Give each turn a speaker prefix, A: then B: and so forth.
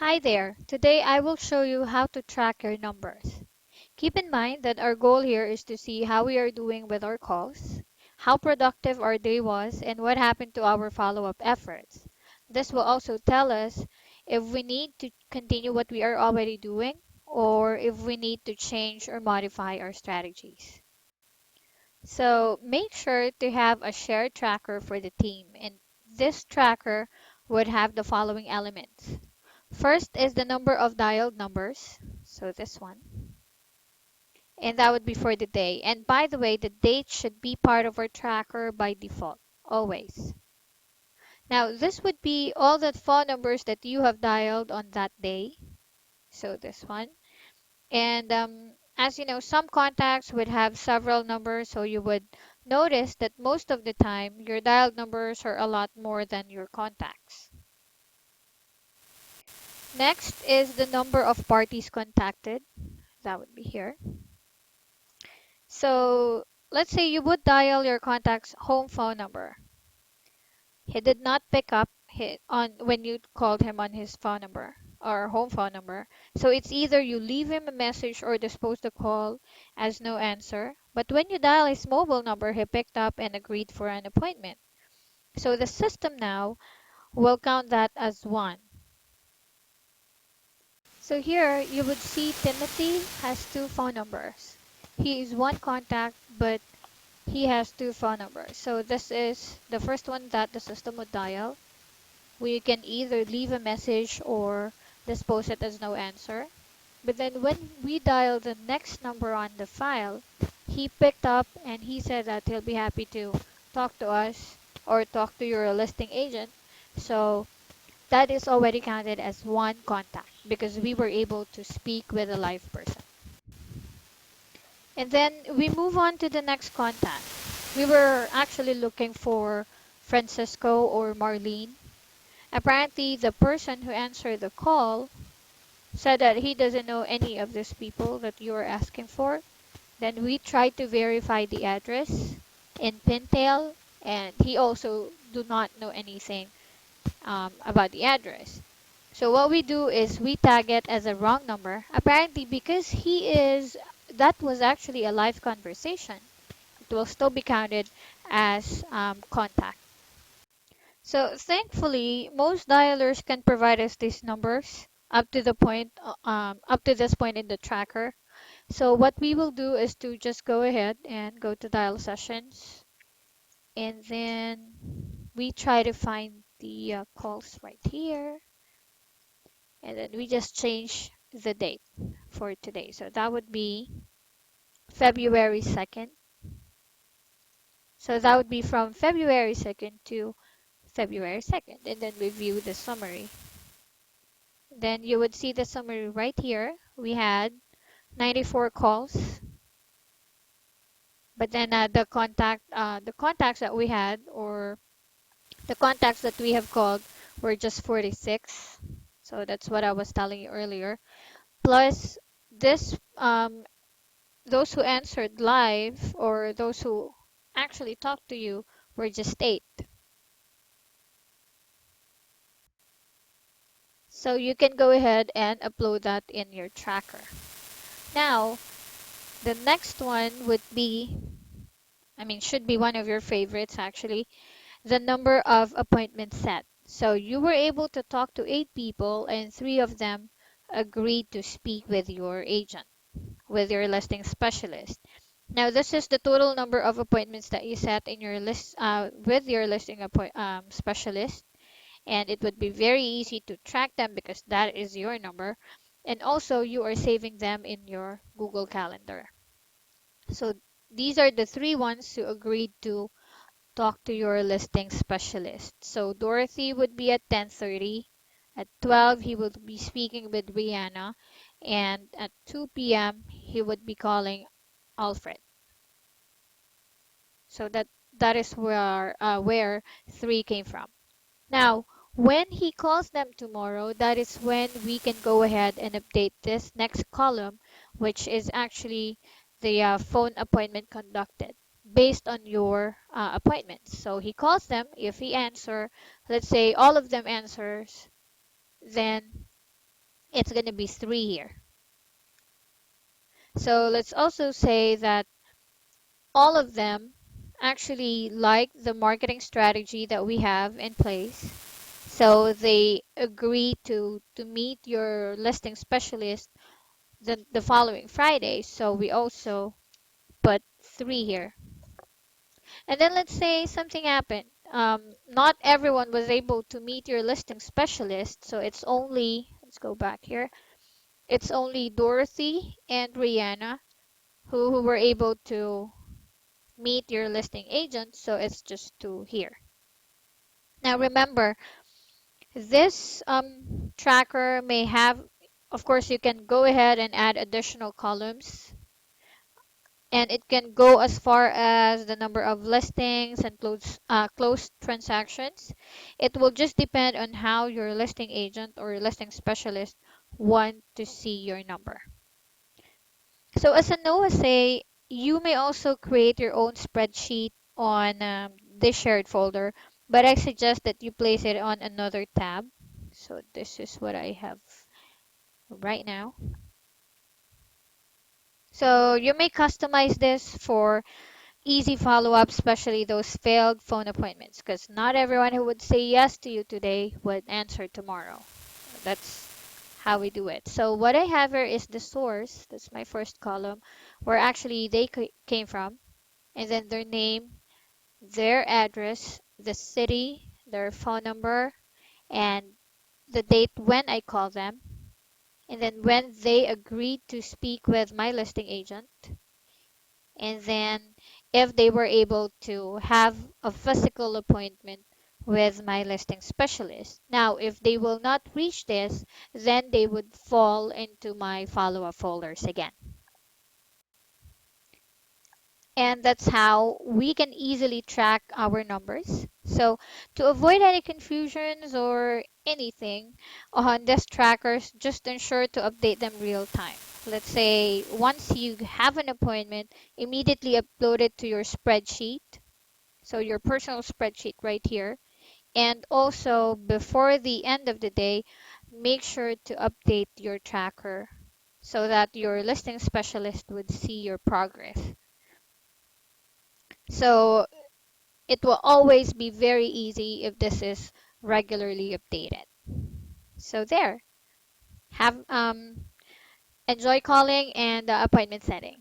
A: Hi there! Today I will show you how to track your numbers. Keep in mind that our goal here is to see how we are doing with our calls, how productive our day was, and what happened to our follow-up efforts. This will also tell us if we need to continue what we are already doing or if we need to change or modify our strategies. So make sure to have a shared tracker for the team, and this tracker would have the following elements. First is the number of dialed numbers, so this one, and that would be for the day. And by the way, the date should be part of our tracker by default, always. Now, this would be all the phone numbers that you have dialed on that day, so this one. And as you know, some contacts would have several numbers, so you would notice that most of the time your dialed numbers are a lot more than your contacts. Next is the number of parties contacted, that would be here. So let's say you would dial your contact's home phone number. He did not pick up on when you called him on his phone number or home phone number. So it's either you leave him a message or dispose the call as no answer. But when you dial his mobile number, he picked up and agreed for an appointment. So the system now will count that as one. So here you would see Timothy has two phone numbers. He is one contact, but he has two phone numbers. So this is the first one that the system would dial. We can either leave a message or dispose it as no answer. But then when we dial the next number on the file, he picked up and he said that he'll be happy to talk to us or talk to your listing agent. So that is already counted as one contact because we were able to speak with a live person. And then we move on to the next contact. We were actually looking for Francisco or Marlene. Apparently, the person who answered the call said that he doesn't know any of these people that you are asking for. Then we tried to verify the address in Pintail, and he also do not know anything about the address. So what we do is we tag it as a wrong number. Apparently, because that was actually a live conversation, it will still be counted as contact. So thankfully, most dialers can provide us these numbers up to this point in the tracker. So what we will do is to just go ahead and go to dial sessions, and then we try to find the calls right here, and then we just change the date for today. So that would be February 2nd. So that would be from February 2nd to February 2nd, and then we view the summary. Then you would see the summary right here. We had 94 calls, but then the contacts that we had, or the contacts that we have called, were just 46. So that's what I was telling you earlier. Plus, this those who answered live or those who actually talked to you were just 8. So you can go ahead and upload that in your tracker. Now, the next one would be, should be one of your favorites actually, the number of appointments set. So you were able to talk to 8 people and 3 of them agreed to speak with your agent, with your listing specialist. Now this is the total number of appointments that you set in your list with your specialist, and it would be very easy to track them because that is your number, and also you are saving them in your Google Calendar. So these are the 3 ones who agreed to talk to your listing specialist. So Dorothy would be at 10:30. At 12, he would be speaking with Rihanna. And at 2 p.m., he would be calling Alfred. So that is where 3 came from. Now, when he calls them tomorrow, that is when we can go ahead and update this next column, which is actually the phone appointment conducted based on your appointments. So he calls them. If he answer, let's say all of them answers, then it's going to be 3 here. So let's also say that all of them actually like the marketing strategy that we have in place. So they agree to meet your listing specialist the following Friday. So we also put 3 here. And then let's say something happened. Not everyone was able to meet your listing specialist. So it's only, let's go back here. It's only Dorothy and Rihanna who were able to meet your listing agent. So it's just 2 here. Now remember, this tracker may have, of course, you can go ahead and add additional columns, and it can go as far as the number of listings and closed transactions. It will just depend on how your listing agent or listing specialist want to see your number. So as a NOAA, you may also create your own spreadsheet on this shared folder, but I suggest that you place it on another tab. So this is what I have right now. So you may customize this for easy follow-up, especially those failed phone appointments, because not everyone who would say yes to you today would answer tomorrow. That's how we do it. So what I have here is the source. That's my first column, where actually they came from, and then their name, their address, the city, their phone number, and the date when I call them, and then when they agreed to speak with my listing agent, and then if they were able to have a physical appointment with my listing specialist. Now, if they will not reach this, then they would fall into my follow-up folders again. And that's how we can easily track our numbers. So to avoid any confusions or anything on these trackers, just ensure to update them real time. Let's say once you have an appointment, immediately upload it to your spreadsheet. So your personal spreadsheet right here. And also before the end of the day, make sure to update your tracker so that your listing specialist would see your progress. So it will always be very easy if this is regularly updated. So there, have enjoy calling and appointment setting.